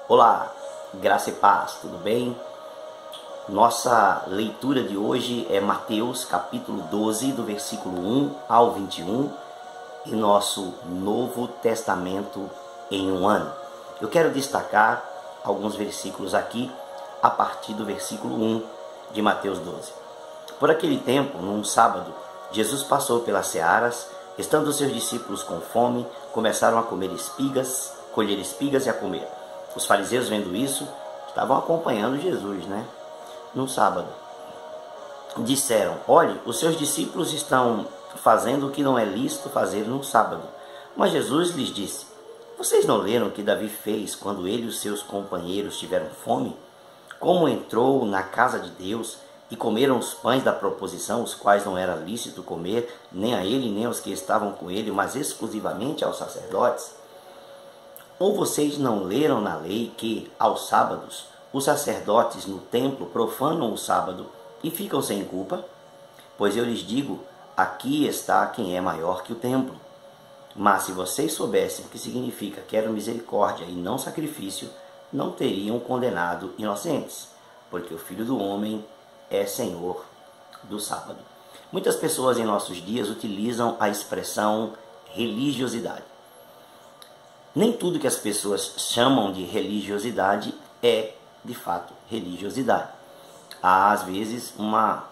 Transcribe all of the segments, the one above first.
Olá, graça e paz, tudo bem? Nossa leitura de hoje é Mateus capítulo 12, do versículo 1 ao 21, e nosso Novo Testamento em um ano. Eu quero destacar alguns versículos aqui, a partir do versículo 1 de Mateus 12. Por aquele tempo, num sábado, Jesus passou pelas searas. Estando os seus discípulos com fome, começaram a colher espigas e a comer. Os fariseus, vendo isso, estavam acompanhando Jesus, no sábado. Disseram: olhe, os seus discípulos estão fazendo o que não é lícito fazer no sábado. Mas Jesus lhes disse: vocês não leram o que Davi fez quando ele e os seus companheiros tiveram fome? Como entrou na casa de Deus e comeram os pães da proposição, os quais não era lícito comer, nem a ele nem aos que estavam com ele, mas exclusivamente aos sacerdotes? Ou vocês não leram na lei que, aos sábados, os sacerdotes no templo profanam o sábado e ficam sem culpa? Pois eu lhes digo, aqui está quem é maior que o templo. Mas se vocês soubessem o que significa quero misericórdia e não sacrifício, não teriam condenado inocentes, porque o Filho do Homem é Senhor do sábado. Muitas pessoas em nossos dias utilizam a expressão religiosidade. Nem tudo que as pessoas chamam de religiosidade é, de fato, religiosidade. Há, às vezes, uma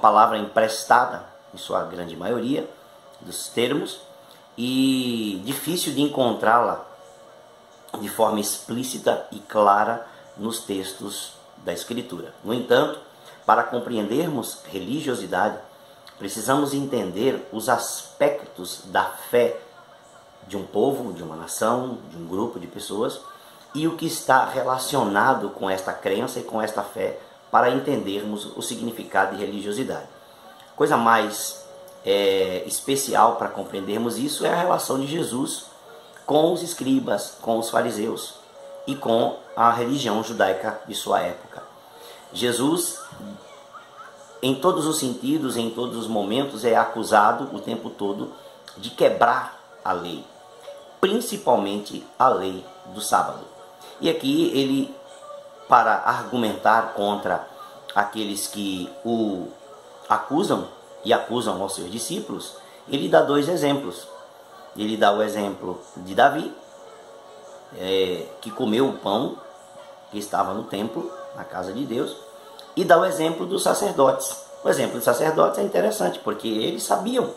palavra emprestada, em sua grande maioria, dos termos, e difícil de encontrá-la de forma explícita e clara nos textos da Escritura. No entanto, para compreendermos religiosidade, precisamos entender os aspectos da fé de um povo, de uma nação, de um grupo de pessoas, e o que está relacionado com esta crença e com esta fé, para entendermos o significado de religiosidade. Coisa mais especial para compreendermos isso é a relação de Jesus com os escribas, com os fariseus e com a religião judaica de sua época. Jesus, em todos os sentidos, em todos os momentos, é acusado o tempo todo de quebrar a lei, principalmente a lei do sábado. E aqui ele, para argumentar contra aqueles que o acusam e acusam aos seus discípulos, ele dá dois exemplos. Ele dá o exemplo de Davi, que comeu o pão que estava no templo, na casa de Deus, e dá o exemplo dos sacerdotes. O exemplo dos sacerdotes é interessante, porque eles sabiam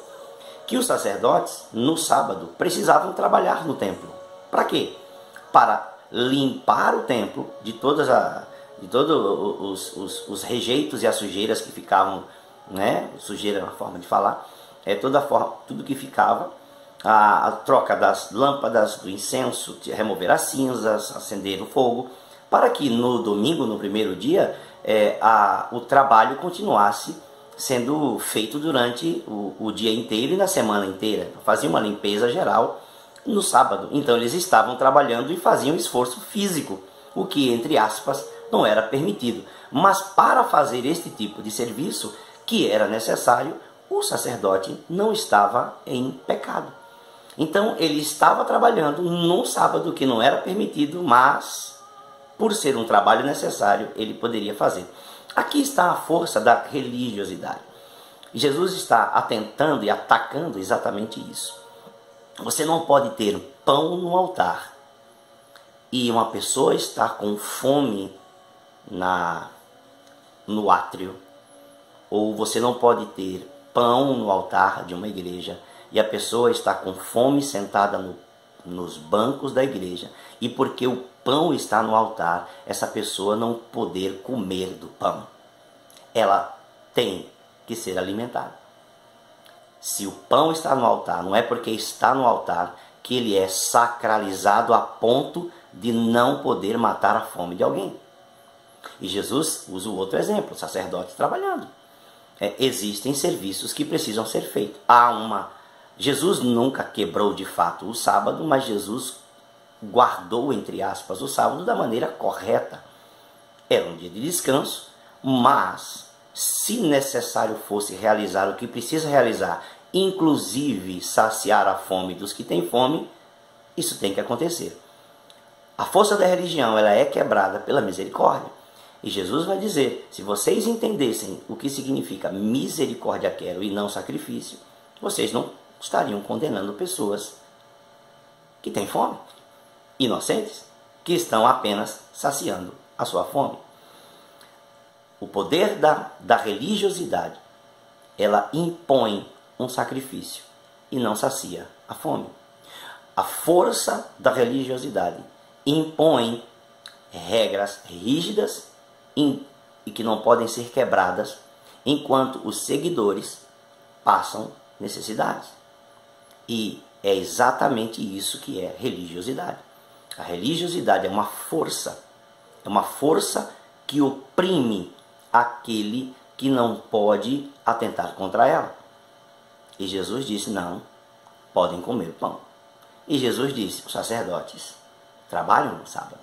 que os sacerdotes, no sábado, precisavam trabalhar no templo. Para quê? Para limpar o templo de todos os rejeitos e as sujeiras que ficavam, sujeira é uma forma de falar, tudo que ficava, a troca das lâmpadas, do incenso, remover as cinzas, acender o fogo, para que no domingo, no primeiro dia, o trabalho continuasse sendo feito durante o dia inteiro e na semana inteira. Fazia uma limpeza geral no sábado. Então eles estavam trabalhando e faziam esforço físico, o que, entre aspas, não era permitido. Mas para fazer este tipo de serviço, que era necessário, o sacerdote não estava em pecado. Então ele estava trabalhando no sábado, que não era permitido, mas por ser um trabalho necessário, ele poderia fazer. Aqui está a força da religiosidade. Jesus está atentando e atacando exatamente isso. Você não pode ter pão no altar e uma pessoa está com fome no átrio. Ou você não pode ter pão no altar de uma igreja e a pessoa está com fome sentada nos bancos da igreja, e porque o pão está no altar, essa pessoa não poder comer do pão. Ela tem que ser alimentada. Se o pão está no altar, não é porque está no altar que ele é sacralizado a ponto de não poder matar a fome de alguém. E Jesus usa o outro exemplo, sacerdotes trabalhando. Existem serviços que precisam ser feitos. Jesus nunca quebrou de fato o sábado, mas Jesus guardou, entre aspas, o sábado da maneira correta. Era um dia de descanso, mas se necessário fosse realizar o que precisa realizar, inclusive saciar a fome dos que têm fome, isso tem que acontecer. A força da religião, ela é quebrada pela misericórdia. E Jesus vai dizer, se vocês entendessem o que significa misericórdia quero e não sacrifício, vocês não estariam condenando pessoas que têm fome, inocentes, que estão apenas saciando a sua fome. O poder da religiosidade, ela impõe um sacrifício e não sacia a fome. A força da religiosidade impõe regras rígidas e que não podem ser quebradas, enquanto os seguidores passam necessidades. E é exatamente isso que é religiosidade. A religiosidade é uma força que oprime aquele que não pode atentar contra ela. E Jesus disse, não, podem comer pão. E Jesus disse, os sacerdotes trabalham no sábado.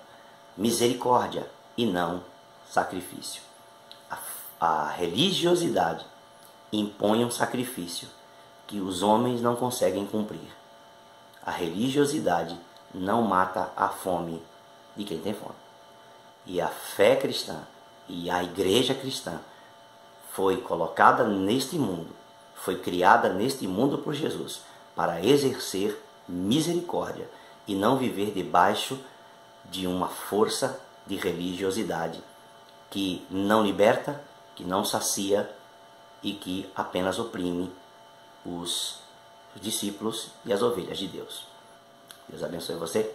Misericórdia e não sacrifício. A religiosidade impõe um sacrifício que os homens não conseguem cumprir. A religiosidade não mata a fome de quem tem fome. E a fé cristã e a igreja cristã foi colocada neste mundo, foi criada neste mundo por Jesus para exercer misericórdia e não viver debaixo de uma força de religiosidade que não liberta, que não sacia e que apenas oprime os discípulos e as ovelhas de Deus. Deus abençoe você.